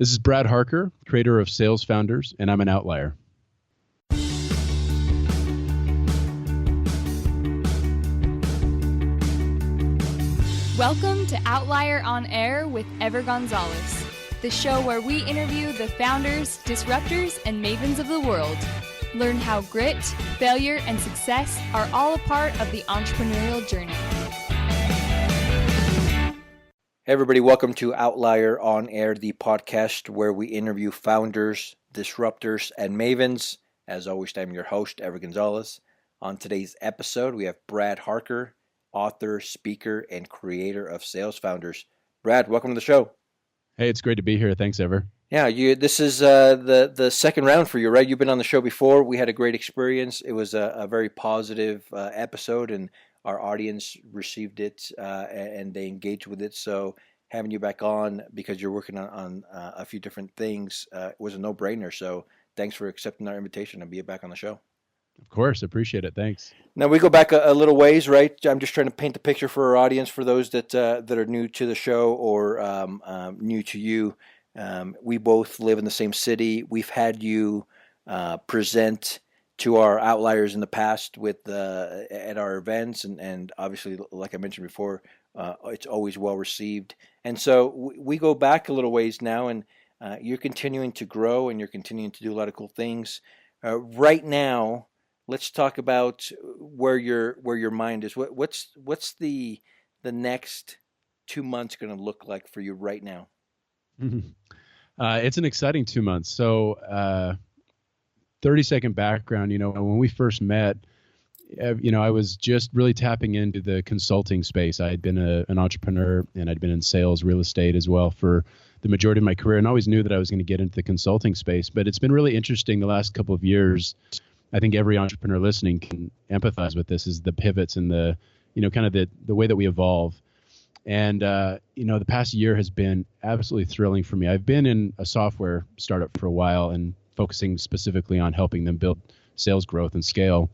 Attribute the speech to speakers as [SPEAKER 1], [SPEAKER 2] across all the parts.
[SPEAKER 1] This is Brad Harker, creator of SalesFounders, and I'm an outlier.
[SPEAKER 2] Welcome to Outlier on Air with Ever Gonzalez, the show where we interview the founders, disruptors, and mavens of the world. Learn how grit, failure, and success are all a part of the entrepreneurial journey.
[SPEAKER 3] Hey everybody, welcome to Outlier on Air, the podcast where we interview founders, disruptors, and mavens. As always, I'm your host, Ever Gonzalez. On today's episode, we have Brad Harker, author, speaker, and creator of SalesFounders. Brad, welcome to the show.
[SPEAKER 1] Hey, it's great to be here. Thanks, Ever.
[SPEAKER 3] Yeah, this is the second round for you, right? You've been on the show before. We had a great experience. It was a very positive episode, and our audience received it and they engaged with it. So having you back on because you're working on a few different things was a no-brainer. So thanks for accepting our invitation and being back on the show.
[SPEAKER 1] Of course, appreciate it. Thanks.
[SPEAKER 3] Now we go back a little ways, right? I'm just trying to paint the picture for our audience, for those that are new to the show or new to you. We both live in the same city. We've had you present to our outliers in the past with at our events, and obviously, like I mentioned before, it's always well received. And so we go back a little ways now, and you're continuing to grow, and you're continuing to do a lot of cool things. Right now, let's talk about where your mind is. What's the next 2 months going to look like for you right now?
[SPEAKER 1] It's an exciting 2 months. So 30-second background, when we first met, I was just really tapping into the consulting space. I had been an entrepreneur, and I'd been in sales, real estate as well for the majority of my career, and always knew that I was going to get into the consulting space. But it's been really interesting the last couple of years. I think every entrepreneur listening can empathize with this, is the pivots and the way that we evolve. And, the past year has been absolutely thrilling for me. I've been in a software startup for a while and focusing specifically on helping them build sales growth and scale.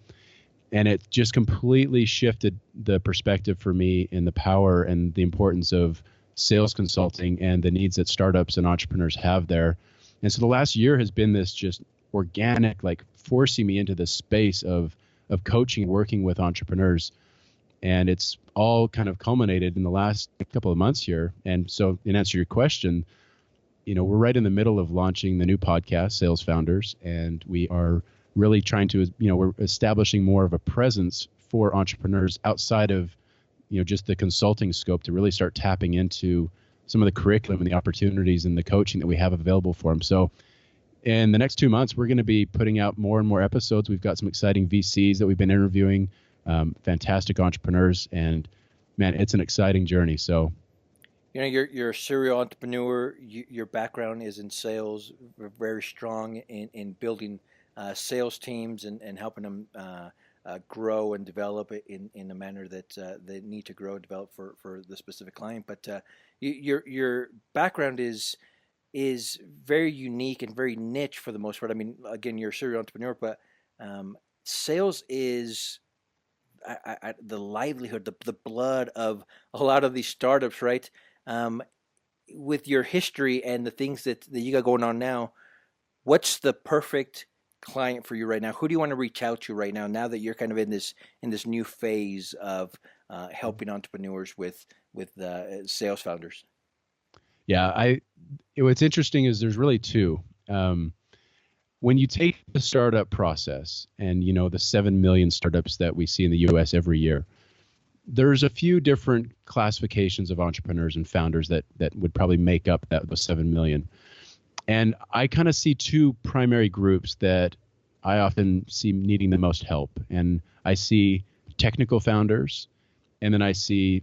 [SPEAKER 1] And it just completely shifted the perspective for me in the power and the importance of sales consulting and the needs that startups and entrepreneurs have there. And so the last year has been this just organic, like forcing me into this space of coaching and working with entrepreneurs. And it's all kind of culminated in the last couple of months here. And so in answer to your question, we're right in the middle of launching the new podcast, SalesFounders, and we are really trying to, we're establishing more of a presence for entrepreneurs outside of, just the consulting scope to really start tapping into some of the curriculum and the opportunities and the coaching that we have available for them. So in the next 2 months, we're going to be putting out more and more episodes. We've got some exciting VCs that we've been interviewing, fantastic entrepreneurs, and man, it's an exciting journey. So,
[SPEAKER 3] you're a serial entrepreneur. Your background is in sales, very strong in building sales teams and helping them grow and develop it in the manner that they need to grow and develop for the specific client. But your background is very unique and very niche for the most part. I mean, again, you're a serial entrepreneur, but sales is the livelihood, the blood of a lot of these startups, right? With your history and the things that you got going on now, what's the perfect client for you right now? Who do you want to reach out to right now that you're kind of in this new phase of helping entrepreneurs with SalesFounders?
[SPEAKER 1] Yeah, what's interesting is there's really two. When you take the startup process and, the 7 million startups that we see in the U.S. every year, there's a few different classifications of entrepreneurs and founders that would probably make up those 7 million. And I kind of see two primary groups that I often see needing the most help. And I see technical founders, and then I see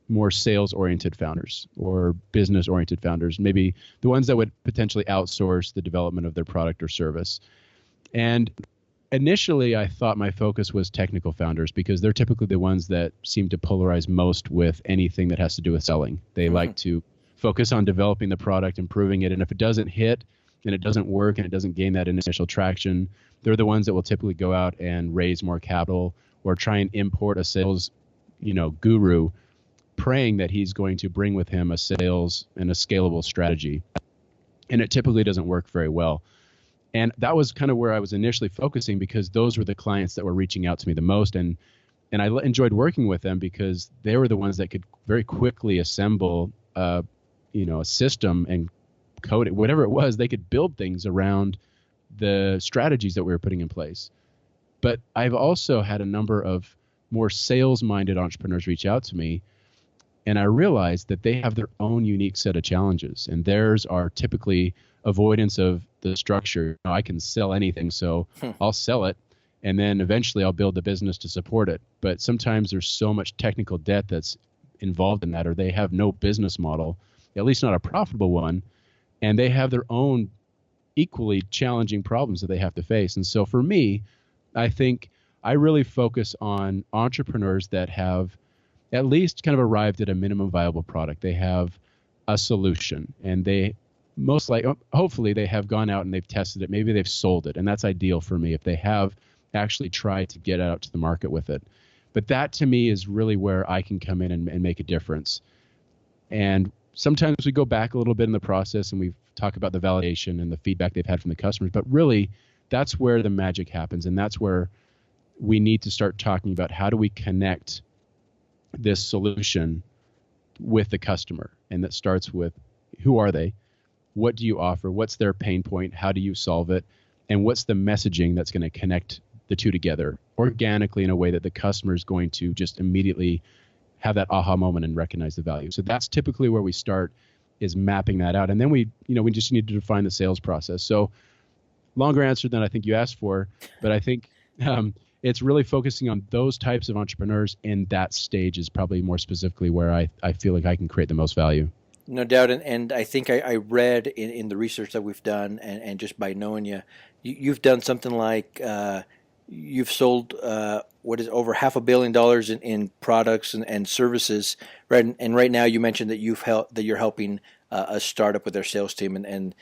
[SPEAKER 1] more sales-oriented founders or business-oriented founders, maybe the ones that would potentially outsource the development of their product or service. And initially, I thought my focus was technical founders because they're typically the ones that seem to polarize most with anything that has to do with selling. They like to focus on developing the product, improving it, and if it doesn't hit and it doesn't work and it doesn't gain that initial traction, they're the ones that will typically go out and raise more capital or try and import a sales, guru, praying that he's going to bring with him a sales and a scalable strategy. and it typically doesn't work very well. And that was kind of where I was initially focusing, because those were the clients that were reaching out to me the most. And I enjoyed working with them because they were the ones that could very quickly assemble, a system and code it, whatever it was. They could build things around the strategies that we were putting in place. But I've also had a number of more sales-minded entrepreneurs reach out to me, and I realized that they have their own unique set of challenges, and theirs are typically avoidance of the structure. I can sell anything, so I'll sell it, and then eventually I'll build the business to support it. But sometimes there's so much technical debt that's involved in that, or they have no business model, at least not a profitable one, and they have their own equally challenging problems that they have to face. And so for me, I think I really focus on entrepreneurs that have at least kind of arrived at a minimum viable product. They have a solution, and they hopefully they have gone out and they've tested it. Maybe they've sold it, and that's ideal for me if they have actually tried to get out to the market with it. But that to me is really where I can come in and make a difference. And sometimes we go back a little bit in the process and we talk about the validation and the feedback they've had from the customers, but really that's where the magic happens. And that's where we need to start talking about how do we connect this solution with the customer. And that starts with, who are they? What do you offer? What's their pain point? How do you solve it? And what's the messaging that's going to connect the two together organically in a way that the customer is going to just immediately have that aha moment and recognize the value. So that's typically where we start, is mapping that out. And then we just need to define the sales process. So longer answer than I think you asked for, but I think it's really focusing on those types of entrepreneurs in that stage is probably more specifically where I feel like I can create the most value.
[SPEAKER 3] No doubt. And I think I read in the research that we've done, and just by knowing you've done something like you've sold over $500 million in products and services, right? And right now you mentioned that you're helping a startup with their sales team, and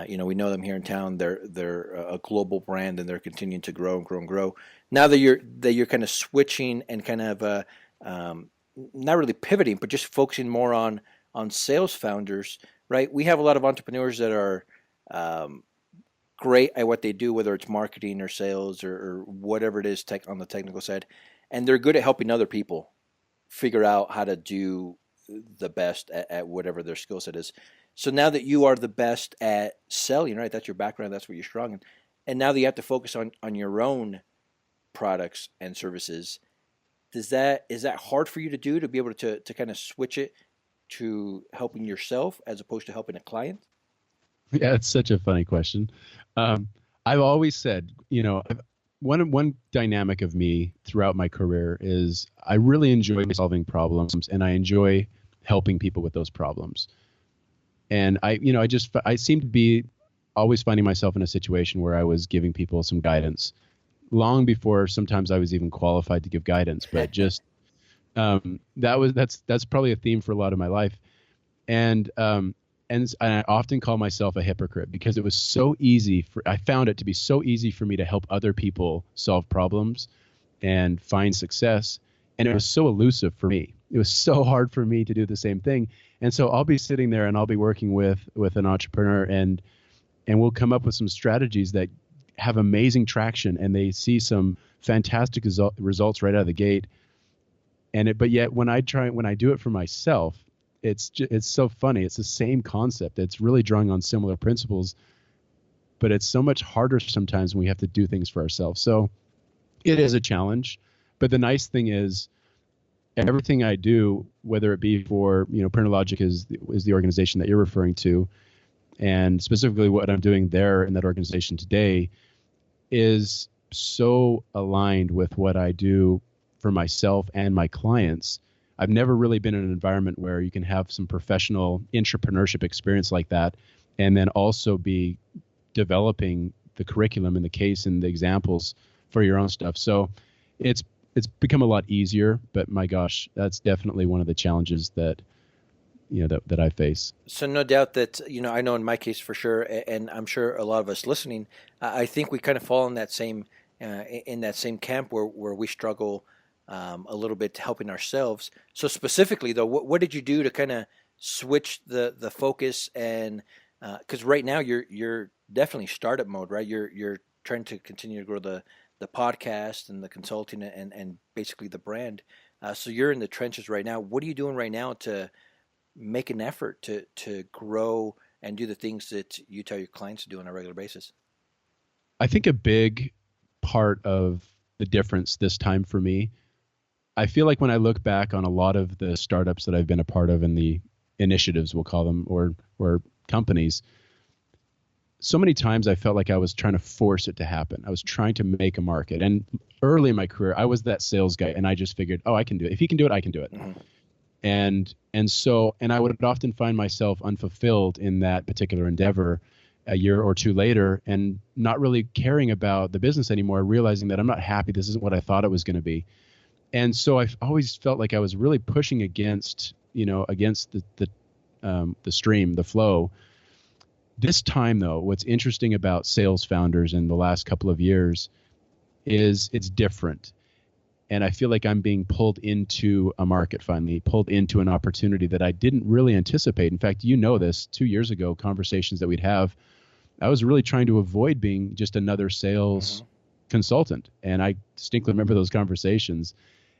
[SPEAKER 3] we know them here in town. They're a global brand, and they're continuing to grow and grow and grow. Now that you're kind of switching and kind of not really pivoting, but just focusing more on SalesFounders, right? We have a lot of entrepreneurs that are great at what they do, whether it's marketing or sales or whatever it is on the technical side, and they're good at helping other people figure out how to do the best at whatever their skill set is. So now that you are the best at selling, right? That's your background. That's what you're strong in. And now that you have to focus on your own products and services, is that hard for you to do, to be able to kind of switch it to helping yourself as opposed to helping a client?
[SPEAKER 1] Yeah, it's such a funny question. I've always said, one dynamic of me throughout my career is I really enjoy solving problems, and I enjoy helping people with those problems. And I seem to be always finding myself in a situation where I was giving people some guidance long before sometimes I was even qualified to give guidance, but just that's probably a theme for a lot of my life. And I often call myself a hypocrite, because it was so easy I found it to be so easy for me to help other people solve problems and find success. And it was so elusive for me. It was so hard for me to do the same thing. And so I'll be sitting there and I'll be working with an entrepreneur, and we'll come up with some strategies that have amazing traction, and they see some fantastic results right out of the gate. But yet when I do it for myself, it's so funny. It's the same concept. It's really drawing on similar principles, but it's so much harder sometimes when we have to do things for ourselves. So it is a challenge. But the nice thing is, everything I do, whether it be for, Printerlogic is the organization that you're referring to, and specifically what I'm doing there in that organization today, is so aligned with what I do for myself and my clients. I've never really been in an environment where you can have some professional entrepreneurship experience like that, and then also be developing the curriculum and the case and the examples for your own stuff. So it's become a lot easier, but my gosh, that's definitely one of the challenges that I face.
[SPEAKER 3] So no doubt that, I know in my case for sure, and I'm sure a lot of us listening, I think we kind of fall in that same camp where we struggle a little bit to helping ourselves. So specifically though, what did you do to kind of switch the focus and Because right now you're definitely startup mode, right? You're trying to continue to grow the podcast and the consulting and basically the brand. So you're in the trenches right now. What are you doing right now to make an effort to grow and do the things that you tell your clients to do on a regular basis?
[SPEAKER 1] I think a big part of the difference this time for me, I feel like when I look back on a lot of the startups that I've been a part of and the initiatives, we'll call them, or companies, so many times I felt like I was trying to force it to happen. I was trying to make a market. And early in my career, I was that sales guy, and I just figured, oh, I can do it. If he can do it, I can do it.
[SPEAKER 3] Mm-hmm.
[SPEAKER 1] And I would often find myself unfulfilled in that particular endeavor a year or two later, and not really caring about the business anymore, realizing that I'm not happy. This isn't what I thought it was going to be. And so I've always felt like I was really pushing against the stream, the flow. This time, though, what's interesting about SalesFounders in the last couple of years is it's different. And I feel like I'm being pulled into a market finally, pulled into an opportunity that I didn't really anticipate. In fact, you know this, 2 years ago, conversations that we'd have, I was really trying to avoid being just another sales consultant. And I distinctly remember those conversations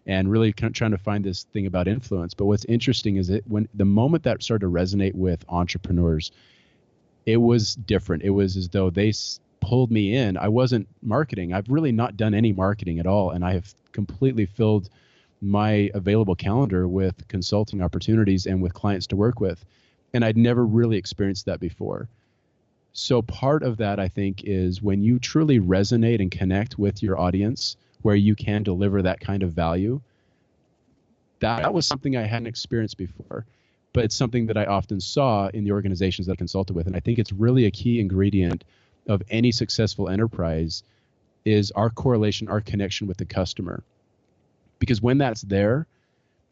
[SPEAKER 1] and really trying to find this thing about influence. But what's interesting is when the moment that started to resonate with entrepreneurs, it was different. It was as though they pulled me in. I wasn't marketing. I've really not done any marketing at all. And I have completely filled my available calendar with consulting opportunities and with clients to work with. And I'd never really experienced that before. So part of that, I think, is when you truly resonate and connect with your audience, where you can deliver that kind of value. That was something I hadn't experienced before, but it's something that I often saw in the organizations that I consulted with. And I think it's really a key ingredient of any successful enterprise is our correlation, our connection with the customer. Because when that's there,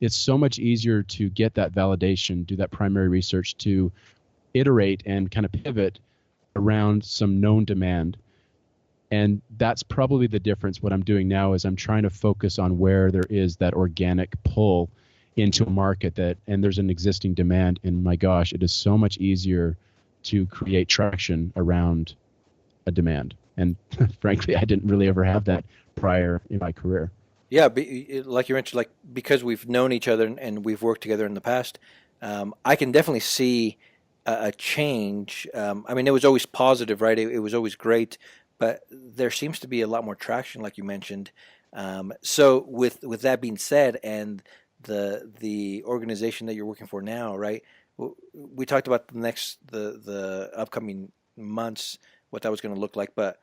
[SPEAKER 1] it's so much easier to get that validation, do that primary research, to iterate and kind of pivot around some known demand. And that's probably the difference. What I'm doing now is I'm trying to focus on where there is that organic pull into a market and there's an existing demand. And my gosh, it is so much easier to create traction around a demand. And frankly, I didn't really ever have that prior in my career.
[SPEAKER 3] Yeah, like you mentioned, like because we've known each other and we've worked together in the past, I can definitely see a change. I mean, it was always positive, right? It was always great, but there seems to be a lot more traction, like you mentioned. So with that being said, and the organization that you're working for now, right? We talked about the upcoming months, what that was going to look like, but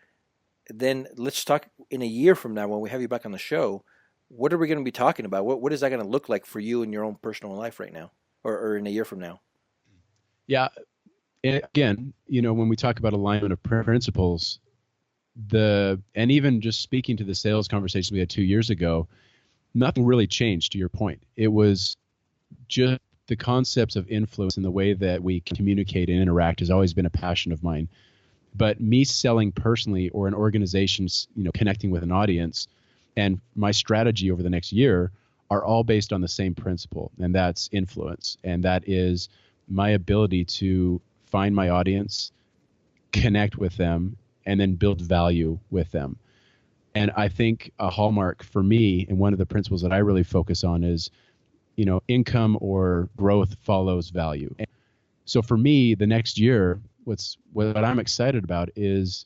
[SPEAKER 3] then let's talk in a year from now when we have you back on the show. What are we going to be talking about? What is that going to look like for you in your own personal life right now, or in a year from now?
[SPEAKER 1] Yeah. And again, when we talk about alignment of principles, and even just speaking to the sales conversation we had 2 years ago, nothing really changed, to your point. It was just the concepts of influence and the way that we communicate and interact has always been a passion of mine. But me selling personally, or an organization's, connecting with an audience, and my strategy over the next year are all based on the same principle, and that's influence. And that is my ability to find my audience, connect with them, and then build value with them. And I think a hallmark for me, and one of the principles that I really focus on is, income or growth follows value. And so for me, the next year, what I'm excited about is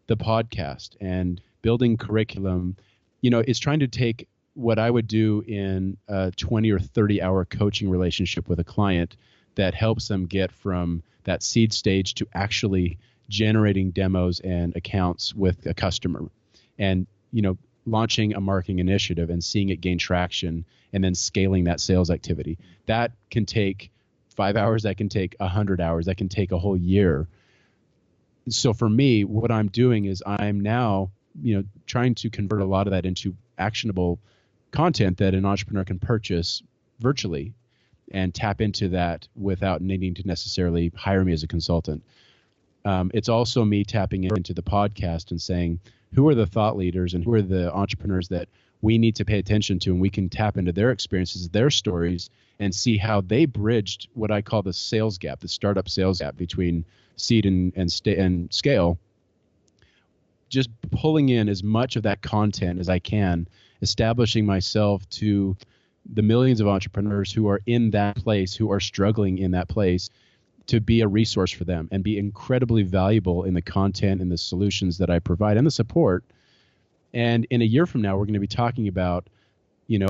[SPEAKER 1] the podcast and building curriculum. It's trying to take what I would do in a 20 or 30 hour coaching relationship with a client that helps them get from that seed stage to actually generating demos and accounts with a customer, and launching a marketing initiative and seeing it gain traction, and then scaling that sales activity. That can take 5 hours, that can take 100 hours, that can take a whole year. So for me, what I'm doing is I'm now trying to convert a lot of that into actionable content that an entrepreneur can purchase virtually and tap into that without needing to necessarily hire me as a consultant. It's also me tapping into the podcast and saying, who are the thought leaders and who are the entrepreneurs that we need to pay attention to, and we can tap into their experiences, their stories, and see how they bridged what I call the sales gap, the startup sales gap between seed and scale, just pulling in as much of that content as I can, establishing myself to the millions of entrepreneurs who are in that place, who are struggling in that place, to be a resource for them and be incredibly valuable in the content and the solutions that I provide and the support. And in a year from now, we're going to be talking about,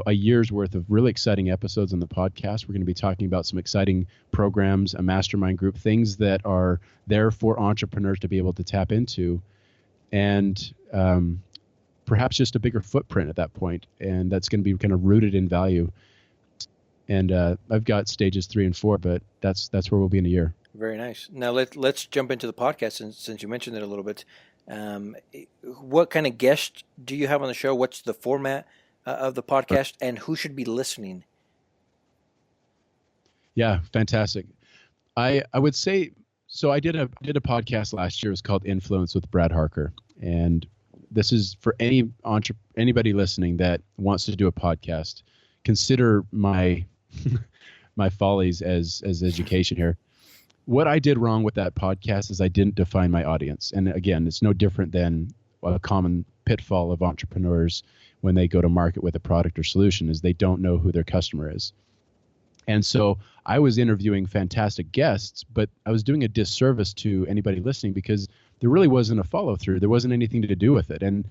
[SPEAKER 1] a year's worth of really exciting episodes on the podcast. We're going to be talking about some exciting programs, a mastermind group, things that are there for entrepreneurs to be able to tap into, and perhaps just a bigger footprint at that point. And that's going to be kind of rooted in value. And I've got stages 3 and 4, but that's where we'll be in a year.
[SPEAKER 3] Very nice. Now let's jump into the podcast, since you mentioned it a little bit. What kind of guests do you have on the show? What's the format of the podcast, and who should be listening?
[SPEAKER 1] Yeah, fantastic. I would say, so I did a podcast last year. It was called Influence with Brad Harker, and this is for anybody listening that wants to do a podcast. Consider my my follies as education here. What I did wrong with that podcast is I didn't define my audience. And again, it's no different than a common pitfall of entrepreneurs when they go to market with a product or solution, is they don't know who their customer is. And so I was interviewing fantastic guests, but I was doing a disservice to anybody listening because there really wasn't a follow through. There wasn't anything to do with it. And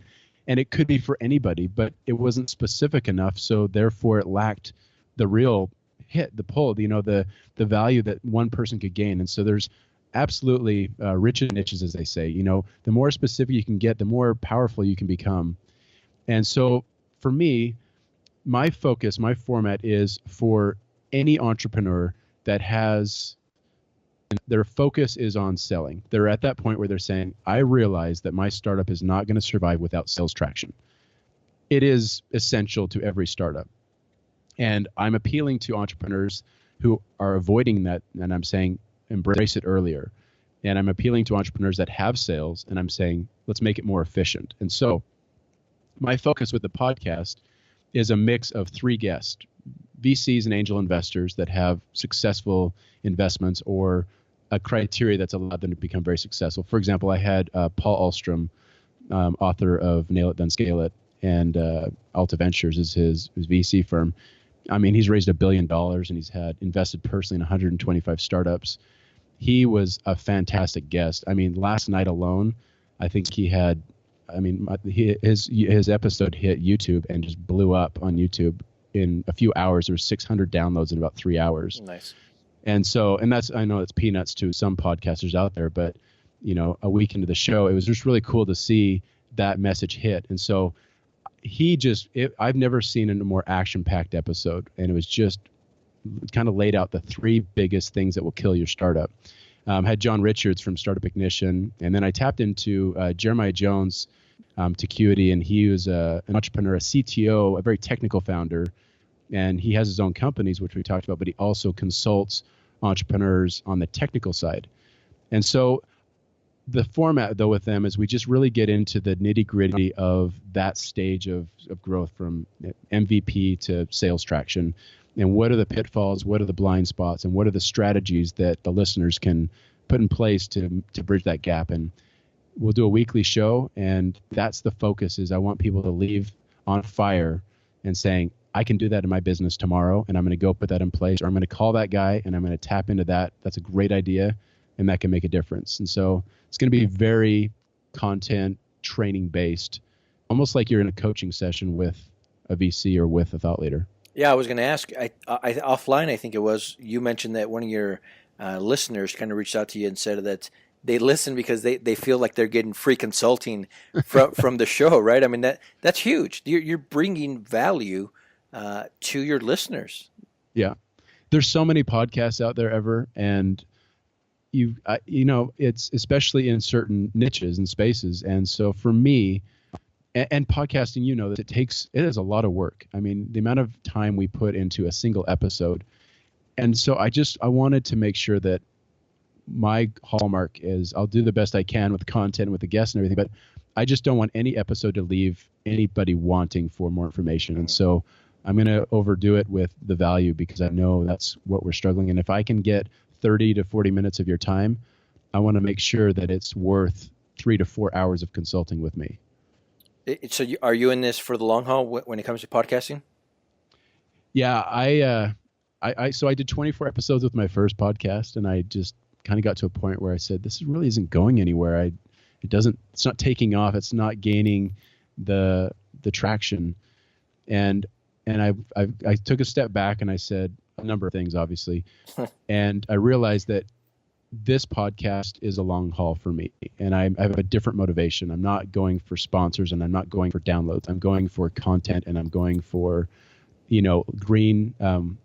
[SPEAKER 1] it could be for anybody, but it wasn't specific enough. So therefore it lacked the real hit, the pull, the value that one person could gain. And so there's absolutely riches and niches, as they say. The more specific you can get, the more powerful you can become. And so for me, my focus, my format is for any entrepreneur that has their focus is on selling. They're at that point where they're saying, I realize that my startup is not going to survive without sales traction. It is essential to every startup. And I'm appealing to entrepreneurs who are avoiding that, and I'm saying, embrace it earlier. And I'm appealing to entrepreneurs that have sales, and I'm saying, let's make it more efficient. And so my focus with the podcast is a mix of 3 guests, VCs and angel investors that have successful investments or a criteria that's allowed them to become very successful. For example, I had Paul Ahlstrom, author of Nail It, Then Scale It, and Alta Ventures is his VC firm. I mean, he's raised $1 billion and he's had invested personally in 125 startups. He was a fantastic guest. I mean, last night alone, I think he had, his episode hit YouTube and just blew up on YouTube in a few hours. There were 600 downloads in about 3 hours.
[SPEAKER 2] Nice.
[SPEAKER 1] And so, and that's, I know it's peanuts to some podcasters out there, but a week into the show, it was just really cool to see that message hit. And so I've never seen a more action-packed episode, and it was just kind of laid out the 3 biggest things that will kill your startup. Had John Richards from Startup Ignition, and then I tapped into Jeremiah Jones to Acuity, and he was an entrepreneur, a CTO, a very technical founder, and he has his own companies, which we talked about, but he also consults entrepreneurs on the technical side. And so the format, though, with them is we just really get into the nitty-gritty of that stage of growth from MVP to sales traction. And what are the pitfalls, what are the blind spots, and what are the strategies that the listeners can put in place to bridge that gap. And we'll do a weekly show, and that's the focus, is I want people to leave on fire and saying, I can do that in my business tomorrow, and I'm going to go put that in place, or I'm going to call that guy, and I'm going to tap into that. That's a great idea, and that can make a difference. And so it's going to be very content training based, almost like you're in a coaching session with a VC or with a thought leader.
[SPEAKER 3] Yeah, I was going to ask, I offline, I think it was, you mentioned that one of your listeners kind of reached out to you and said that they listen because they feel like they're getting free consulting from the show, right? I mean, that's huge. You're bringing value to your listeners.
[SPEAKER 1] Yeah. There's so many podcasts out there, and it's especially in certain niches and spaces. And so for me, and podcasting, that it is a lot of work. I mean, the amount of time we put into a single episode. And so I wanted to make sure that my hallmark is I'll do the best I can with the content, with the guests and everything, but I just don't want any episode to leave anybody wanting for more information. And so I'm going to overdo it with the value because I know that's what we're struggling. And if I can get 30 to 40 minutes of your time, I want to make sure that it's worth 3 to 4 hours of consulting with me.
[SPEAKER 3] So are you in this for the long haul when it comes to podcasting?
[SPEAKER 1] Yeah, so I did 24 episodes with my first podcast, and I just kind of got to a point where I said, this really isn't going anywhere. It's not taking off. It's not gaining the traction. And I took a step back and I said a number of things, obviously. And I realized that this podcast is a long haul for me, and I have a different motivation. I'm not going for sponsors, and I'm not going for downloads. I'm going for content, and I'm going for, green,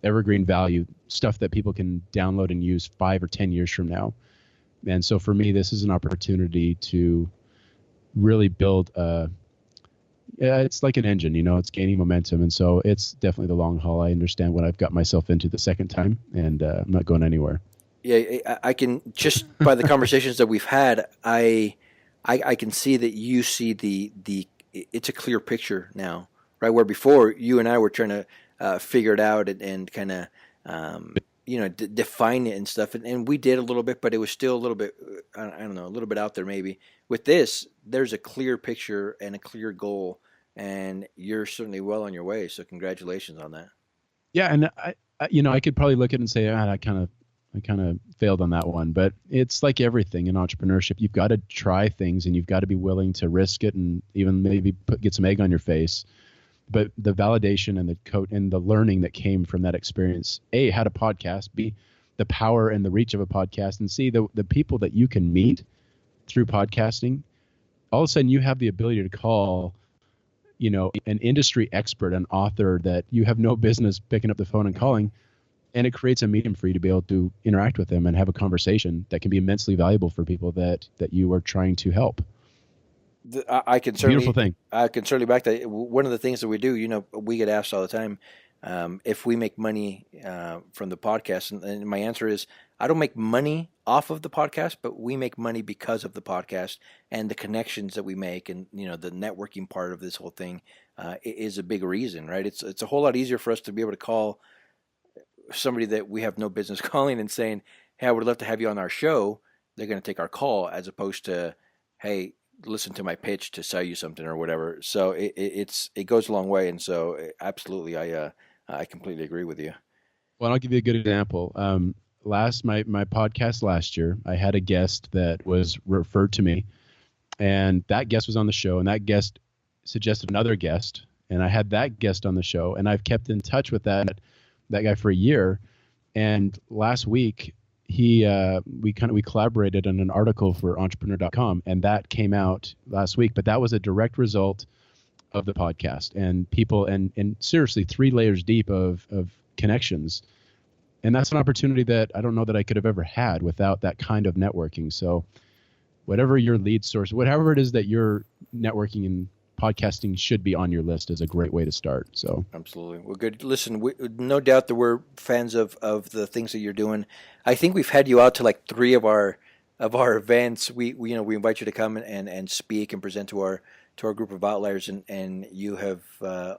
[SPEAKER 1] evergreen value, stuff that people can download and use 5 or 10 years from now. And so for me, this is an opportunity to really build it's like an engine, it's gaining momentum. And so it's definitely the long haul. I understand what I've got myself into the second time, and I'm not going anywhere.
[SPEAKER 3] Yeah, I can, just by the conversations that we've had, I can see that you see it's a clear picture now, right? Where before you and I were trying to figure it out and kind of, define it and stuff. And we did a little bit, but it was still a little bit, I don't know, a little bit out there maybe. With this, there's a clear picture and a clear goal, and you're certainly well on your way. So congratulations on that.
[SPEAKER 1] Yeah. And I could probably look at it and say, I kind of failed on that one, but it's like everything in entrepreneurship. You've got to try things, and you've got to be willing to risk it, and even maybe get some egg on your face. But the validation and the learning that came from that experience, A, had a podcast, B, the power and the reach of a podcast, and C, the people that you can meet through podcasting. All of a sudden you have the ability to call, an industry expert, an author that you have no business picking up the phone and calling. And it creates a medium for you to be able to interact with them and have a conversation that can be immensely valuable for people that you are trying to help.
[SPEAKER 3] I can certainly,
[SPEAKER 1] beautiful thing.
[SPEAKER 3] I can certainly back that. One of the things that we do, we get asked all the time, if we make money from the podcast, and my answer is, I don't make money off of the podcast, but we make money because of the podcast and the connections that we make, and the networking part of this whole thing is a big reason, right? It's a whole lot easier for us to be able to call somebody that we have no business calling and saying, hey, I would love to have you on our show. They're going to take our call, as opposed to, hey, listen to my pitch to sell you something or whatever. So it goes a long way. And so absolutely, I completely agree with you.
[SPEAKER 1] Well, I'll give you a good example. My podcast last year, I had a guest that was referred to me, and that guest was on the show, and that guest suggested another guest, and I had that guest on the show, and I've kept in touch with that guy for a year. And last week we collaborated on an article for entrepreneur.com, and that came out last week. But that was a direct result of the podcast, and people and seriously 3 layers deep of connections. And that's an opportunity that I don't know that I could have ever had without that kind of networking. So whatever your lead source, whatever it is that you're networking in, podcasting should be on your list as a great way to start. So
[SPEAKER 3] absolutely. Well, good. Listen, no doubt that we're fans of the things that you're doing. I think we've had you out to like 3 of our events. We invite you to come and speak and present to our group of outliers, and you have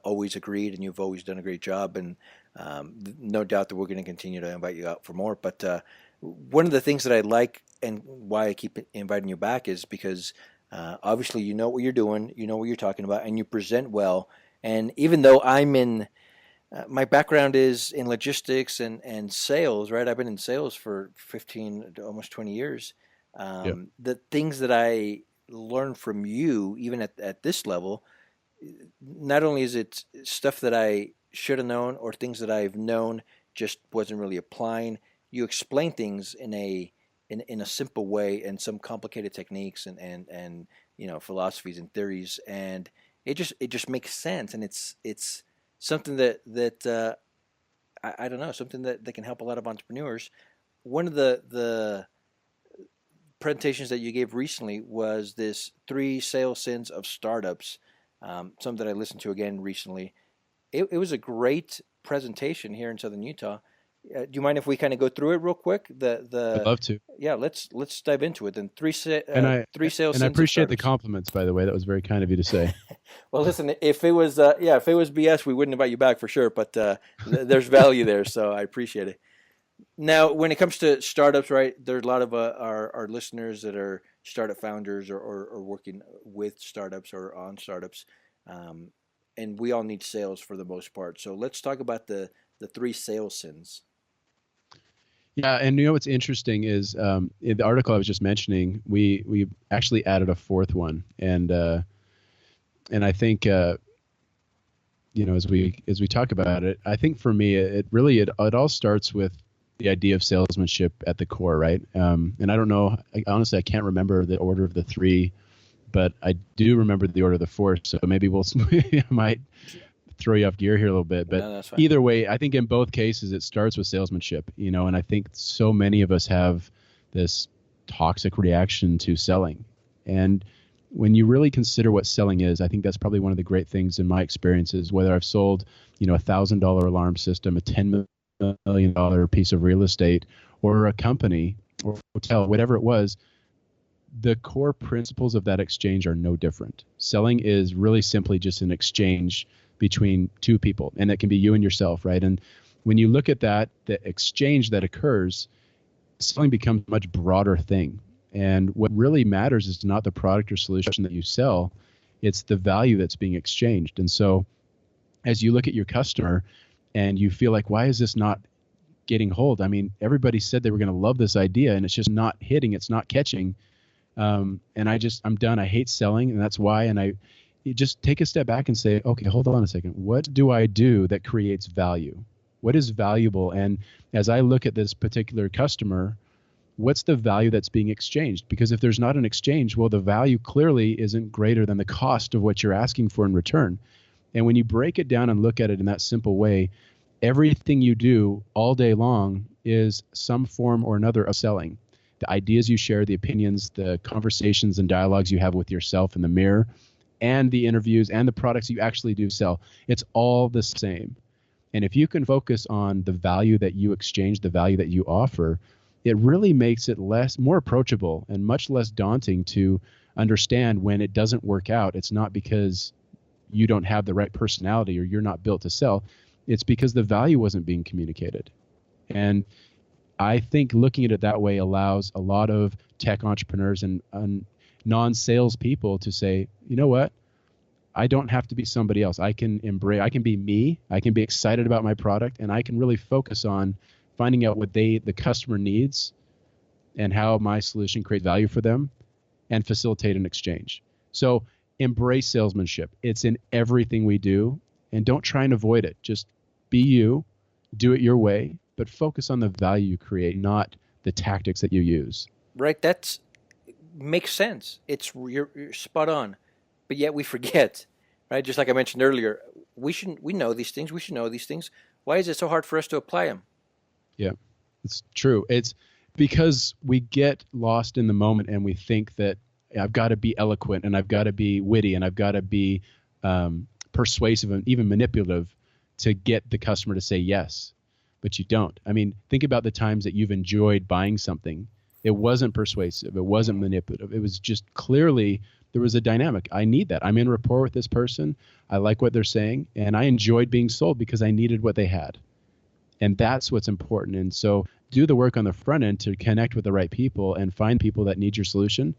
[SPEAKER 3] always agreed, and you've always done a great job. And no doubt that we're going to continue to invite you out for more. But one of the things that I like, and why I keep inviting you back, is because obviously you know what you're doing, you know what you're talking about, and you present well. And even though I'm in, my background is in logistics and sales, right? I've been in sales for 15 to almost 20 years. The things that I learned from you, even at this level, not only is it stuff that I should have known, or things that I've known just wasn't really applying. You explain things in a simple way, and some complicated techniques and philosophies and theories, and it just makes sense, and it's something that I don't know, something that can help a lot of entrepreneurs. One of the presentations that you gave recently was this 3 sales sins of startups, some that I listened to again recently. It was a great presentation here in Southern Utah. Do you mind if we kind of go through it real quick? I'd
[SPEAKER 1] love to.
[SPEAKER 3] Yeah, let's dive into it. Then 3 sales.
[SPEAKER 1] And I appreciate the compliments, by the way. That was very kind of you to say.
[SPEAKER 3] Well, listen, if it was BS, we wouldn't invite you back for sure. But there's value there, so I appreciate it. Now, when it comes to startups, right, there's a lot of our listeners that are startup founders or working with startups or on startups, um, and we all need sales for the most part. So let's talk about the three sales sins.
[SPEAKER 1] Yeah, and what's interesting is in the article I was just mentioning, we actually added a fourth one, and I think as we talk about it, I think for me it all starts with the idea of salesmanship at the core, right? And I don't know, honestly, I can't remember the order of the three, but I do remember the order of the four. So maybe I might throw you off gear here a little bit, but
[SPEAKER 3] No, that's fine.
[SPEAKER 1] either way, I think in both cases it starts with salesmanship, and I think so many of us have this toxic reaction to selling. And when you really consider what selling is, I think that's probably one of the great things in my experiences, whether I've sold, $1,000 alarm system, a $10 million piece of real estate, or a company or hotel, whatever it was, the core principles of that exchange are no different. Selling is really simply just an exchange between two people, and that can be you and yourself, right? And when you look at that, the exchange that occurs, selling becomes a much broader thing. And what really matters is not the product or solution that you sell, it's the value that's being exchanged. And so as you look at your customer and you feel like, why is this not getting hold? I mean, everybody said they were going to love this idea and it's just not hitting, it's not catching. And I'm done. I hate selling, and that's why. And you just take a step back and say, okay, hold on a second. What do I do that creates value? What is valuable? And as I look at this particular customer, what's the value that's being exchanged? Because if there's not an exchange, well, the value clearly isn't greater than the cost of what you're asking for in return. And when you break it down and look at it in that simple way, everything you do all day long is some form or another of selling. The ideas you share, the opinions, the conversations and dialogues you have with yourself in the mirror, and the interviews and the products you actually do sell, it's all the same. And if you can focus on the value that you exchange, the value that you offer, it really makes it more approachable and much less daunting to understand when it doesn't work out. It's not because you don't have the right personality or you're not built to sell. It's because the value wasn't being communicated. And I think looking at it that way allows a lot of tech entrepreneurs and non-sales people to say, you know what? I don't have to be somebody else. I can be me. I can be excited about my product, and I can really focus on finding out what the customer needs and how my solution creates value for them and facilitate an exchange. So embrace salesmanship. It's in everything we do, and don't try and avoid it. Just be you, do it your way, but focus on the value you create, not the tactics that you use.
[SPEAKER 3] Right. That makes sense. You're spot on, but yet we forget, right? Just like I mentioned earlier, we know these things. We should know these things. Why is it so hard for us to apply them?
[SPEAKER 1] Yeah, it's true. It's because we get lost in the moment and we think that I've got to be eloquent and I've got to be witty and I've got to be persuasive and even manipulative to get the customer to say yes. But you don't. I mean, think about the times that you've enjoyed buying something. It wasn't persuasive. It wasn't manipulative. It was just clearly there was a dynamic. I need that. I'm in rapport with this person. I like what they're saying. And I enjoyed being sold because I needed what they had. And that's what's important. And so do the work on the front end to connect with the right people and find people that need your solution.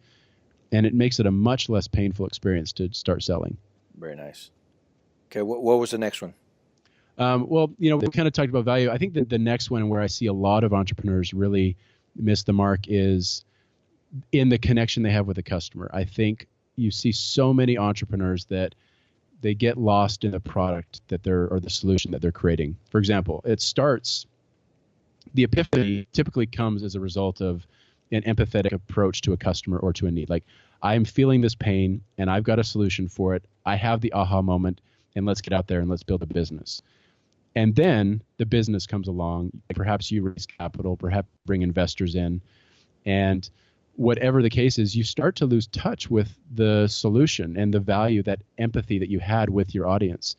[SPEAKER 1] And it makes it a much less painful experience to start selling.
[SPEAKER 3] Very nice. Okay, what was the next one?
[SPEAKER 1] Well, we kind of talked about value. I think that the next one where I see a lot of entrepreneurs really miss the mark is in the connection they have with the customer. I think you see so many entrepreneurs that they get lost in the product or the solution that they're creating. For example, the epiphany typically comes as a result of an empathetic approach to a customer or to a need. Like, I'm feeling this pain and I've got a solution for it. I have the aha moment, and let's get out there and let's build a business. And then the business comes along. Perhaps you raise capital, perhaps bring investors in. And whatever the case is, you start to lose touch with the solution and the value, that empathy that you had with your audience.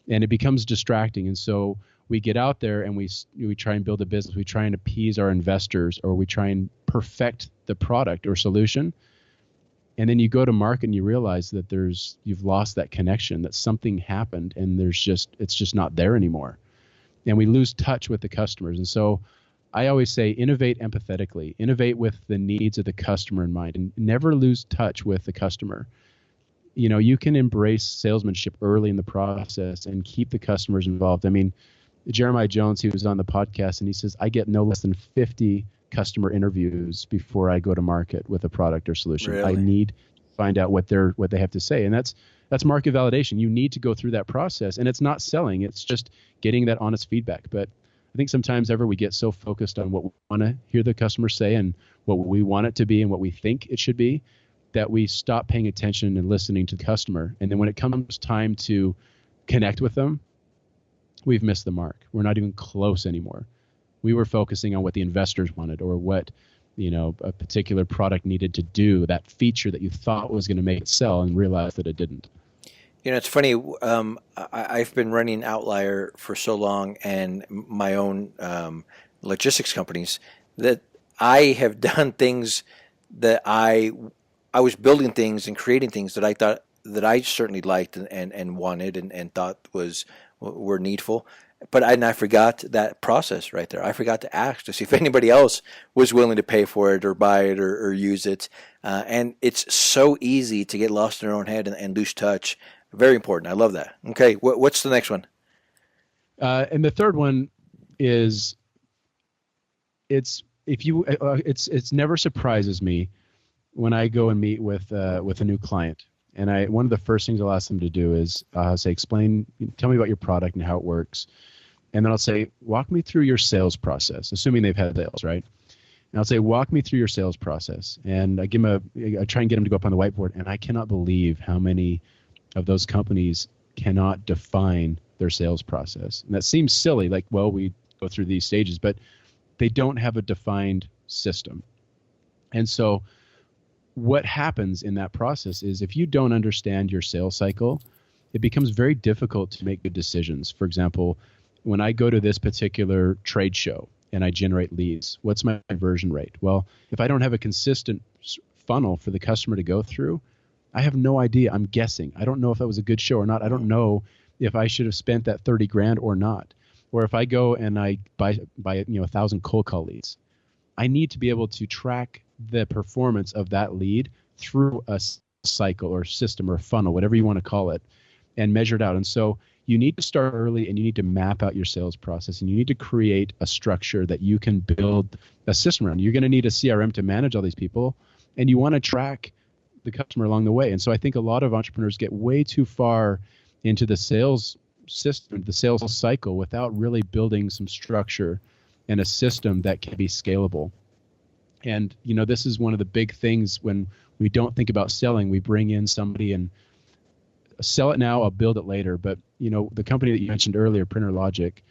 [SPEAKER 1] And it becomes distracting. And so we get out there and we try and build a business. We try and appease our investors, or we try and perfect the product or solution. And then you go to market and you realize that you've lost that connection, that something happened and it's just not there anymore. And we lose touch with the customers. And so I always say innovate empathetically, innovate with the needs of the customer in mind, and never lose touch with the customer. You can embrace salesmanship early in the process and keep the customers involved. I mean, Jeremiah Jones, he was on the podcast, and he says, I get no less than 50 customer interviews before I go to market with a product or solution.
[SPEAKER 3] Really?
[SPEAKER 1] I need to find out what they have to say. And that's market validation. You need to go through that process, and it's not selling. It's just getting that honest feedback. But I think sometimes we get so focused on what we want to hear the customer say and what we want it to be and what we think it should be, that we stop paying attention and listening to the customer. And then when it comes time to connect with them, we've missed the mark. We're not even close anymore. We were focusing on what the investors wanted or what, a particular product needed to do, that feature that you thought was going to make it sell, and realized that it didn't.
[SPEAKER 3] It's funny. I've been running Outlier for so long, and my own logistics companies, that I have done things that I was building things and creating things that I thought that I certainly liked and wanted and thought were needful. But I forgot that process right there. I forgot to ask to see if anybody else was willing to pay for it or buy it or use it. And it's so easy to get lost in our own head and lose touch. Very important. I love that. Okay, what's the next one?
[SPEAKER 1] And the third one is, it never surprises me when I go and meet with a new client. And one of the first things I'll ask them to do is say, tell me about your product and how it works. And then I'll say, walk me through your sales process, assuming they've had sales, right? And I'll say, walk me through your sales process. And I try and get them to go up on the whiteboard. And I cannot believe how many of those companies cannot define their sales process. And that seems silly, like, well, we go through these stages, but they don't have a defined system. And so what happens in that process is, if you don't understand your sales cycle, it becomes very difficult to make good decisions. For example, when I go to this particular trade show and I generate leads, what's my conversion rate? Well, if I don't have a consistent funnel for the customer to go through, I have no idea. I'm guessing. I don't know if that was a good show or not. I don't know if I should have spent that 30 grand or not. Or if I go and I buy 1,000 cold call leads, I need to be able to track the performance of that lead through a cycle or system or funnel, whatever you want to call it, and measure it out. And so you need to start early, and you need to map out your sales process, and you need to create a structure that you can build a system around. You're going to need a CRM to manage all these people, and you want to track the customer along the way. And so I think a lot of entrepreneurs get way too far into the sales system, the sales cycle, without really building some structure and a system that can be scalable. And, this is one of the big things when we don't think about selling. We bring in somebody and sell it now, I'll build it later. But, the company that you mentioned earlier, Printer Logic,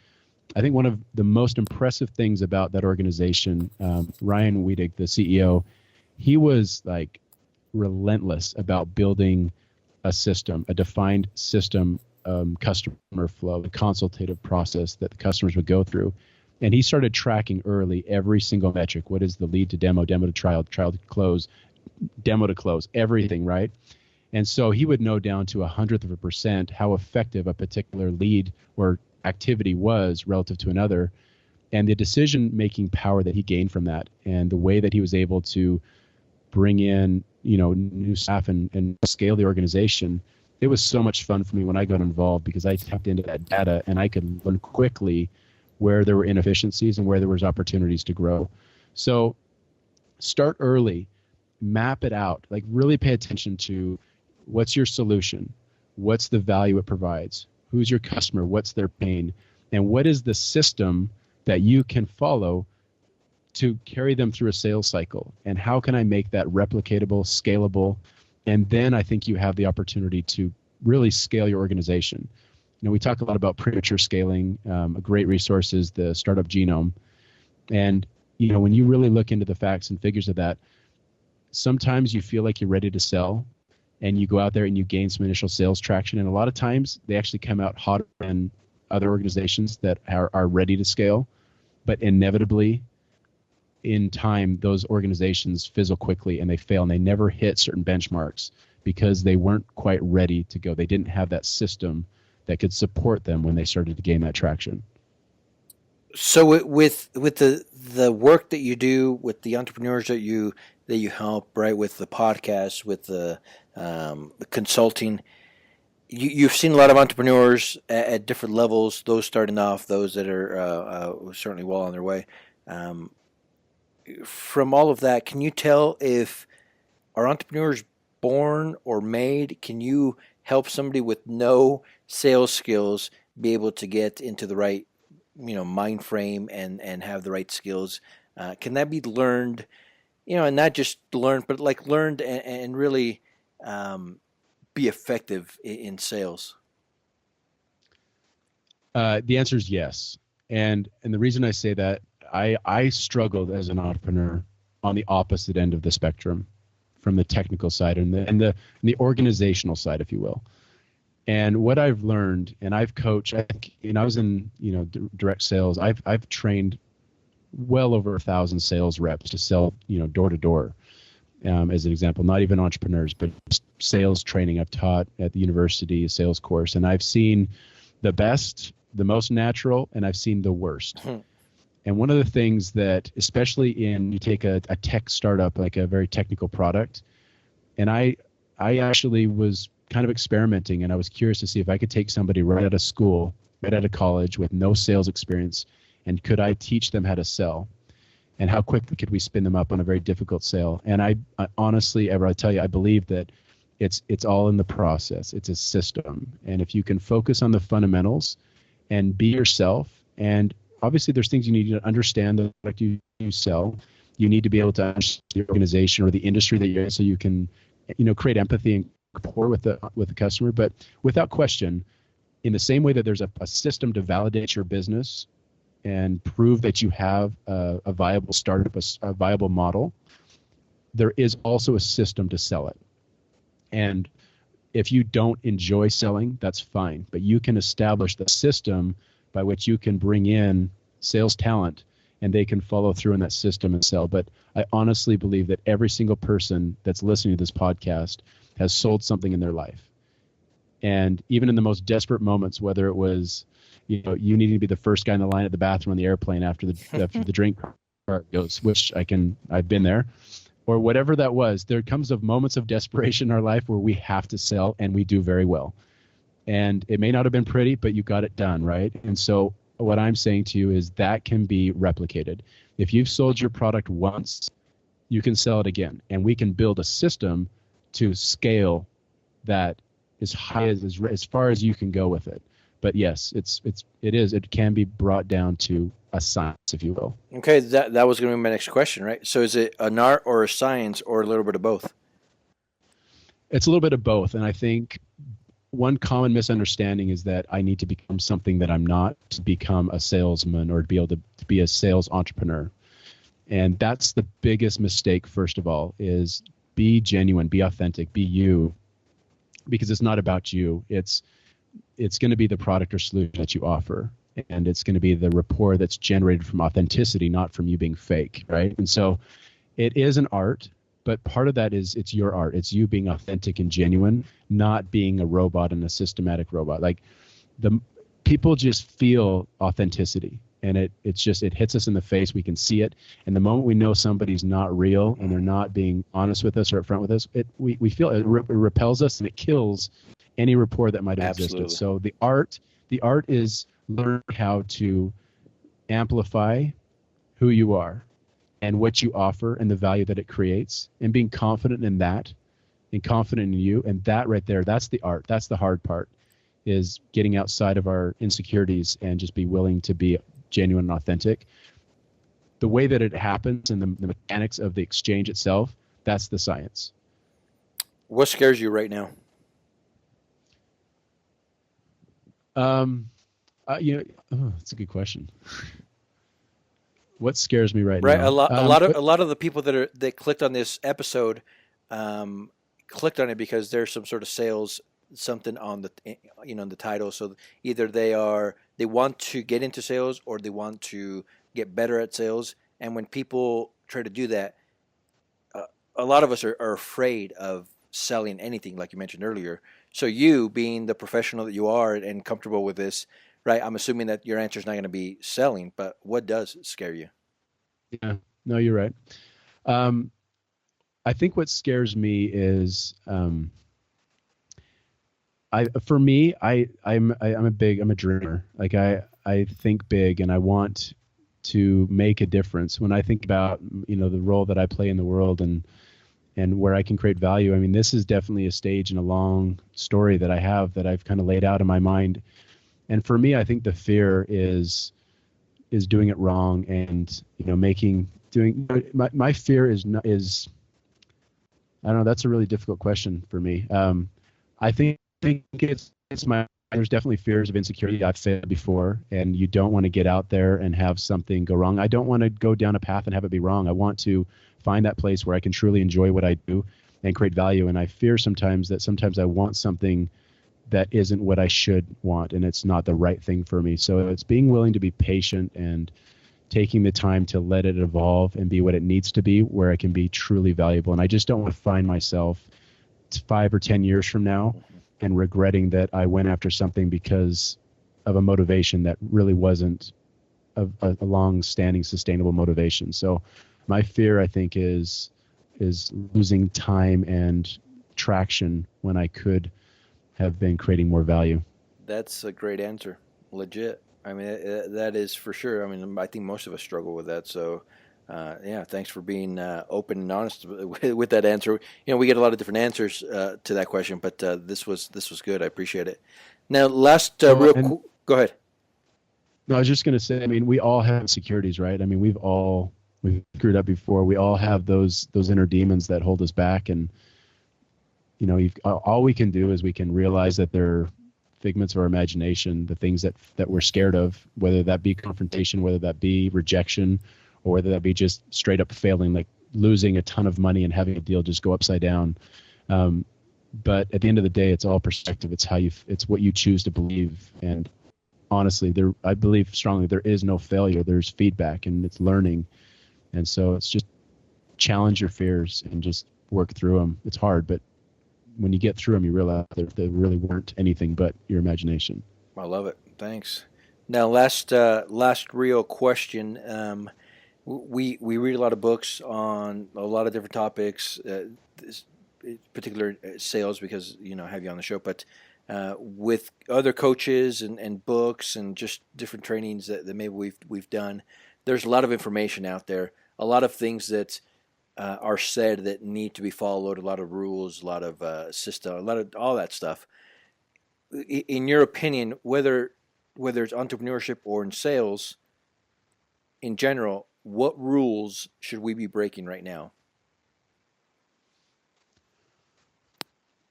[SPEAKER 1] I think one of the most impressive things about that organization, Ryan Weedig, the CEO, he was like relentless about building a system, a defined system, customer flow, the consultative process that the customers would go through. And he started tracking early every single metric. What is the lead to demo, demo to trial to close, demo to close, everything, right? And so he would know down to 100% how effective a particular lead or activity was relative to another. And the decision-making power that he gained from that, and the way that he was able to bring in, new staff and scale the organization, it was so much fun for me when I got involved, because I tapped into that data and I could learn quickly where there were inefficiencies and where there was opportunities to grow. So start early, map it out, like really pay attention to what's your solution, what's the value it provides, who's your customer, what's their pain, and what is the system that you can follow to carry them through a sales cycle, and how can I make that replicatable, scalable, and then I think you have the opportunity to really scale your organization. We talk a lot about premature scaling. A great resource is the Startup Genome. And, when you really look into the facts and figures of that, sometimes you feel like you're ready to sell, and you go out there and you gain some initial sales traction. And a lot of times they actually come out hotter than other organizations that are ready to scale. But inevitably, in time, those organizations fizzle quickly and they fail, and they never hit certain benchmarks because they weren't quite ready to go. They didn't have that system that could support them when they started to gain that traction.
[SPEAKER 3] with the work that you do with the entrepreneurs that you help, right, with the podcast, with the consulting, you've seen a lot of entrepreneurs at different levels. Those starting off, those that are certainly well on their way. Um, from all of that, can you tell if are entrepreneurs born or made? Can you help somebody with no sales skills be able to get into the right, mind frame and have the right skills? Can that be learned? And not just learned, but like learned and really be effective in sales?
[SPEAKER 1] The answer is yes. And the reason I say that, I struggled as an entrepreneur on the opposite end of the spectrum, from the technical side and the organizational side, if you will. And what I've learned, and I've coached, I was in direct sales. I've trained well over 1,000 sales reps to sell door to door. As an example, not even entrepreneurs, but sales training. I've taught at the university a sales course, and I've seen the best, the most natural, and I've seen the worst. And one of the things that, especially you take a tech startup, like a very technical product, and I actually was kind of experimenting, and I was curious to see if I could take somebody right out of school, right out of college with no sales experience, and could I teach them how to sell? And how quickly could we spin them up on a very difficult sale? And I honestly, I tell you, I believe that it's all in the process. It's a system. And if you can focus on the fundamentals and be yourself, and obviously there's things you need to understand the product you sell. You need to be able to understand the organization or the industry that you're in, so you can, create empathy and rapport with the customer. But without question, in the same way that there's a system to validate your business and prove that you have a viable startup, a viable model, there is also a system to sell it. And if you don't enjoy selling, that's fine. But you can establish the system by which you can bring in sales talent, and they can follow through in that system and sell. But I honestly believe that every single person that's listening to this podcast has sold something in their life. And even in the most desperate moments, whether it was, you needing to be the first guy in the line at the bathroom on the airplane after the drink cart goes, which I've been there, or whatever that was, there comes of moments of desperation in our life where we have to sell, and we do very well. And it may not have been pretty, but you got it done, right? And so what I'm saying to you is that can be replicated. If you've sold your product once, you can sell it again, and we can build a system to scale that as high as far as you can go with it. But yes, it can be brought down to a science, if you will.
[SPEAKER 3] Okay, that was going to be my next question, right? So is it an art or a science, or a little bit of both?
[SPEAKER 1] It's a little bit of both, and I think one common misunderstanding is that I need to become something that I'm not to become a salesman or to be able to be a sales entrepreneur. And that's the biggest mistake, first of all, is be genuine, be authentic, be you, because it's not about you. It's going to be the product or solution that you offer, and it's going to be the rapport that's generated from authenticity, not from you being fake, right? And so it is an art, but part of that is it's your art. It's you being authentic and genuine, not being a robot and a systematic robot. Like the people just feel authenticity, and it hits us in the face. We can see it. And the moment we know somebody's not real and they're not being honest with us or upfront with us, we feel it repels us, and it kills any rapport that might have existed. So the art is learn how to amplify who you are and what you offer and the value that it creates, and being confident in that and confident in you. And that right there, that's the art. That's the hard part, is getting outside of our insecurities and just be willing to be genuine and authentic. The way that it happens and the mechanics of the exchange itself, that's the science.
[SPEAKER 3] What scares you right now?
[SPEAKER 1] That's a good question. What scares me right now?
[SPEAKER 3] Right, a lot of the people that clicked on this episode, clicked on it because there's some sort of sales something on the title. So either they want to get into sales, or they want to get better at sales. And when people try to do that, a lot of us are afraid of selling anything, like you mentioned earlier. So you, being the professional that you are and comfortable with this, right? I'm assuming that your answer is not going to be selling, but what does scare you?
[SPEAKER 1] Yeah, no, you're right. I think what scares me is, for me, I'm a dreamer. Like I think big and I want to make a difference. When I think about, the role that I play in the world and where I can create value, I mean, this is definitely a stage in a long story that I have that I've kind of laid out in my mind. And for me, I think the fear is doing it wrong and, my fear is I don't know. That's a really difficult question for me. I think there's definitely fears of insecurity. I've failed before, and you don't want to get out there and have something go wrong. I don't want to go down a path and have it be wrong. I want to find that place where I can truly enjoy what I do and create value. And I fear sometimes I want something that isn't what I should want, and it's not the right thing for me. So it's being willing to be patient and taking the time to let it evolve and be what it needs to be, where it can be truly valuable. And I just don't want to find myself 5 or 10 years from now and regretting that I went after something because of a motivation that really wasn't a long-standing, sustainable motivation. So my fear, I think, is losing time and traction when I could have been creating more value.
[SPEAKER 3] That's a great answer. Legit. I mean, that is for sure. I mean, I think most of us struggle with that. So, thanks for being open and honest with that answer. We get a lot of different answers to that question, but this was good. I appreciate it. Now, go ahead.
[SPEAKER 1] No, I was just going to say, I mean, we all have insecurities, right? I mean, we've screwed up before. We all have those inner demons that hold us back, and all we can do is we can realize that they're figments of our imagination, the things that we're scared of, whether that be confrontation, whether that be rejection, or whether that be just straight up failing, like losing a ton of money and having a deal just go upside down. But at the end of the day, it's all perspective. It's what you choose to believe. And honestly, I believe strongly there is no failure. There's feedback and it's learning. And so it's just challenge your fears and just work through them. It's hard, but when you get through them, you realize they really weren't anything but your imagination.
[SPEAKER 3] I love it. Thanks. Now, last real question. We read a lot of books on a lot of different topics, particular sales, because I have you on the show. But with other coaches and books and just different trainings that maybe we've done, there's a lot of information out there. A lot of things that are said that need to be followed, a lot of rules, a lot of system, a lot of all that stuff. In your opinion, whether it's entrepreneurship or in sales in general, what rules should we be breaking right now?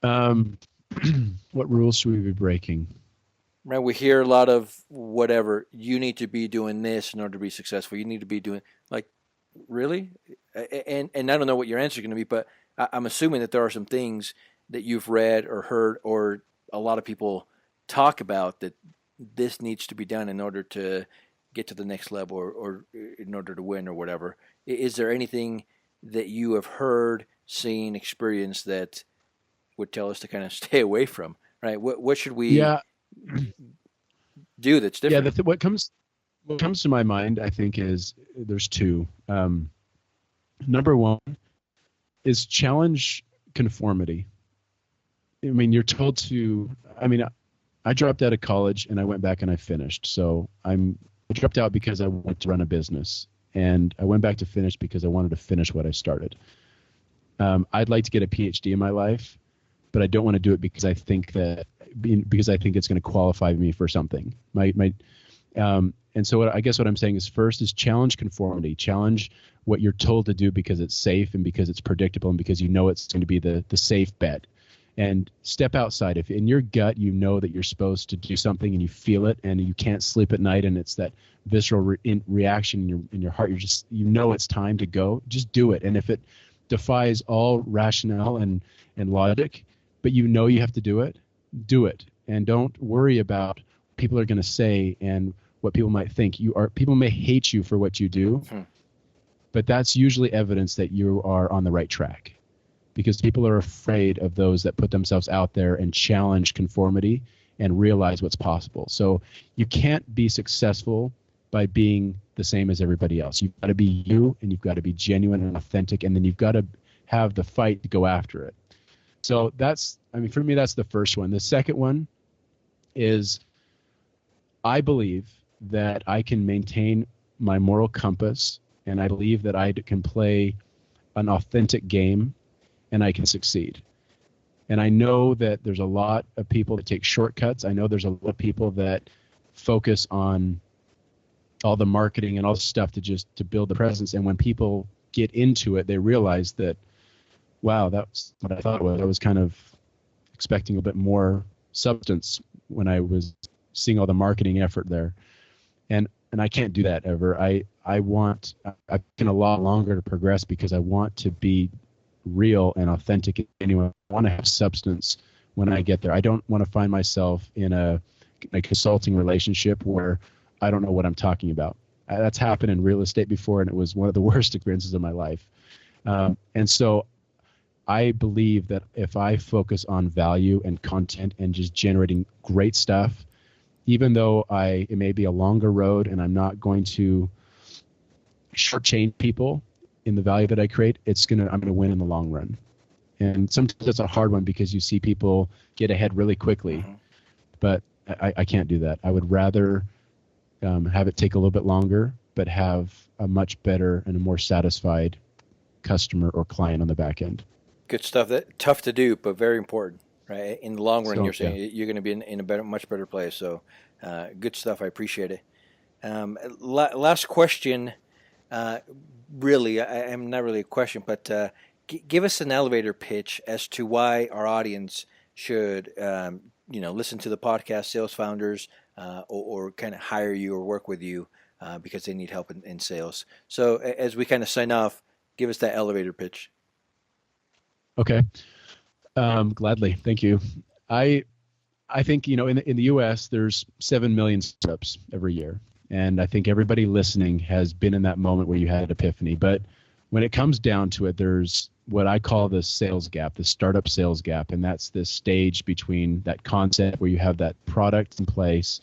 [SPEAKER 1] What rules should we be breaking?
[SPEAKER 3] Right, we hear a lot of whatever. You need to be doing this in order to be successful. You need to be doing, like, really? And I don't know what your answer is going to be, but I'm assuming that there are some things that you've read or heard or a lot of people talk about that this needs to be done in order to get to the next level or in order to win or whatever. Is there anything that you have heard, seen, experienced that would tell us to kind of stay away from, right? What should we do that's different?
[SPEAKER 1] Yeah, what comes to my mind, I think, is there's two. Number one is challenge conformity. I mean, you're told to, I dropped out of college and I went back and I finished. So I dropped out because I wanted to run a business, and I went back to finish because I wanted to finish what I started. I'd like to get a PhD in my life, but I don't want to do it because I think it's going to qualify me for something. And so I guess what I'm saying is, first is challenge conformity. Challenge what you're told to do because it's safe and because it's predictable and because it's going to be the safe bet. And step outside. If in your gut you know that you're supposed to do something and you feel it and you can't sleep at night and it's that visceral reaction in your heart, it's time to go, just do it. And if it defies all rationale and logic, but you have to do it, do it. And don't worry about what people are going to say and what people might think. People may hate you for what you do, but that's usually evidence that you are on the right track, because people are afraid of those that put themselves out there and challenge conformity and realize what's possible. So you can't be successful by being the same as everybody else. You've got to be you, and you've got to be genuine and authentic, and then you've got to have the fight to go after it. So for me, that's the first one. The second one is, I believe that I can maintain my moral compass, and I believe that I can play an authentic game, and I can succeed. And I know that there's a lot of people that take shortcuts. I know there's a lot of people that focus on all the marketing and all the stuff to build the presence. And when people get into it, they realize that, wow, that's what I thought it was. I was kind of expecting a bit more substance when I was seeing all the marketing effort there. And I can't do that ever. I've been a lot longer to progress because I want to be real and authentic. Anyway, I want to have substance when I get there. I don't want to find myself in a consulting relationship where I don't know what I'm talking about. That's happened in real estate before, and it was one of the worst experiences of my life. And so I believe that if I focus on value and content and just generating great stuff, even though it may be a longer road and I'm not going to shortchange people in the value that I create, I'm going to win in the long run. And sometimes it's a hard one because you see people get ahead really quickly, but I can't do that. I would rather have it take a little bit longer, but have a much better and a more satisfied customer or client on the back end.
[SPEAKER 3] Good stuff. That tough to do, but very important, right? In the long run,
[SPEAKER 1] So,
[SPEAKER 3] you're saying you're going to be in a much better place. So, good stuff. I appreciate it. Last question. Really, I'm not really a question, but give us an elevator pitch as to why our audience should, listen to the podcast, Sales Founders, or kind of hire you or work with you because they need help in sales. So, as we kind of sign off, give us that elevator pitch.
[SPEAKER 1] Okay. Gladly. Thank you. I think, in the U.S., there's 7 million startups every year. And I think everybody listening has been in that moment where you had an epiphany. But when it comes down to it, there's what I call the sales gap, the startup sales gap. And that's this stage between that concept where you have that product in place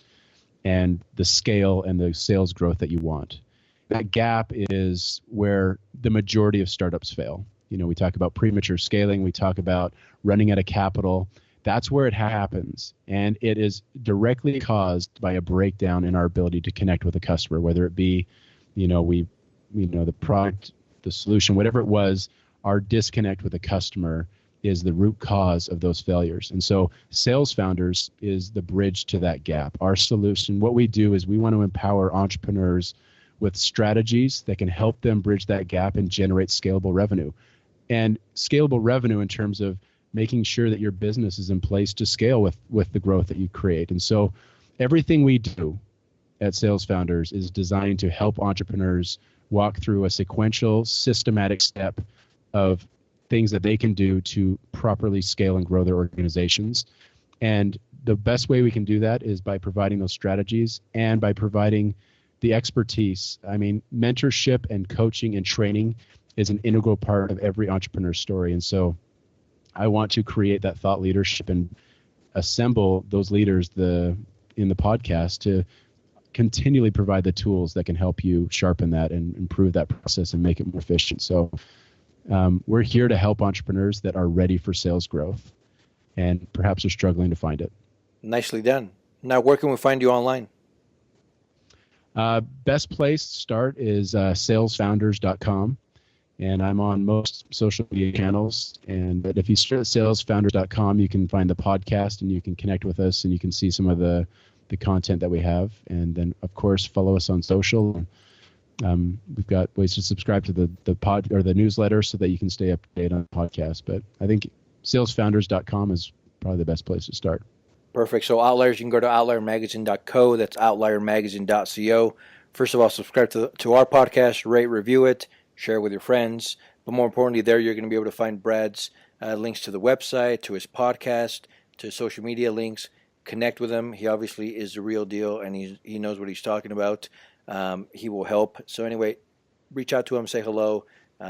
[SPEAKER 1] and the scale and the sales growth that you want. That gap is where the majority of startups fail. We talk about premature scaling. We talk about running out of capital. That's where it happens. And it is directly caused by a breakdown in our ability to connect with a customer, whether it be, the product, the solution, whatever it was, our disconnect with the customer is the root cause of those failures. And so SalesFounders is the bridge to that gap. Our solution, what we do is we want to empower entrepreneurs with strategies that can help them bridge that gap and generate scalable revenue. And scalable revenue in terms of making sure that your business is in place to scale with the growth that you create. And so everything we do at SalesFounders is designed to help entrepreneurs walk through a sequential, systematic step of things that they can do to properly scale and grow their organizations. And the best way we can do that is by providing those strategies and by providing the expertise. I mean, mentorship and coaching and training is an integral part of every entrepreneur's story. And so I want to create that thought leadership and assemble those leaders in the podcast to continually provide the tools that can help you sharpen that and improve that process and make it more efficient. So we're here to help entrepreneurs that are ready for sales growth and perhaps are struggling to find it.
[SPEAKER 3] Nicely done. Now, where can we find you online?
[SPEAKER 1] Best place to start is salesfounders.com. And I'm on most social media channels. But if you start at salesfounders.com, you can find the podcast and you can connect with us and you can see some of the content that we have. And then, of course, follow us on social. We've got ways to subscribe to the pod or the newsletter so that you can stay up to date on the podcast. But I think salesfounders.com is probably the best place to start.
[SPEAKER 3] Perfect. So Outliers, you can go to outliermagazine.co. That's outliermagazine.co. First of all, subscribe to our podcast, rate, review it, share with your friends. But more importantly, there you're going to be able to find Brad's links to the website, to his podcast, to social media links. Connect with him. He obviously is the real deal, and he knows what he's talking about. He will help. So anyway, reach out to him, say hello,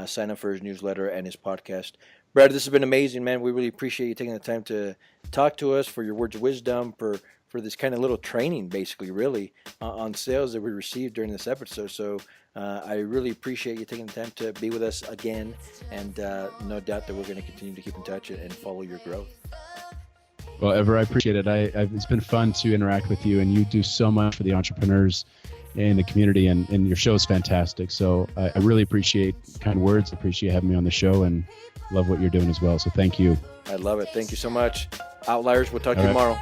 [SPEAKER 3] sign up for his newsletter and his podcast. Brad, this has been amazing, man. We really appreciate you taking the time to talk to us, for your words of wisdom, for this kind of little training, basically, really, on sales that we received during this episode. So I really appreciate you taking the time to be with us again, and no doubt that we're going to continue to keep in touch and follow your growth.
[SPEAKER 1] Well, Ever, I appreciate it. It's been fun to interact with you, and you do so much for the entrepreneurs in the community, and your show is fantastic. So I really appreciate kind words, appreciate having me on the show, and love what you're doing as well. So thank you.
[SPEAKER 3] I love it. Thank you so much. Outliers, we'll talk to you tomorrow.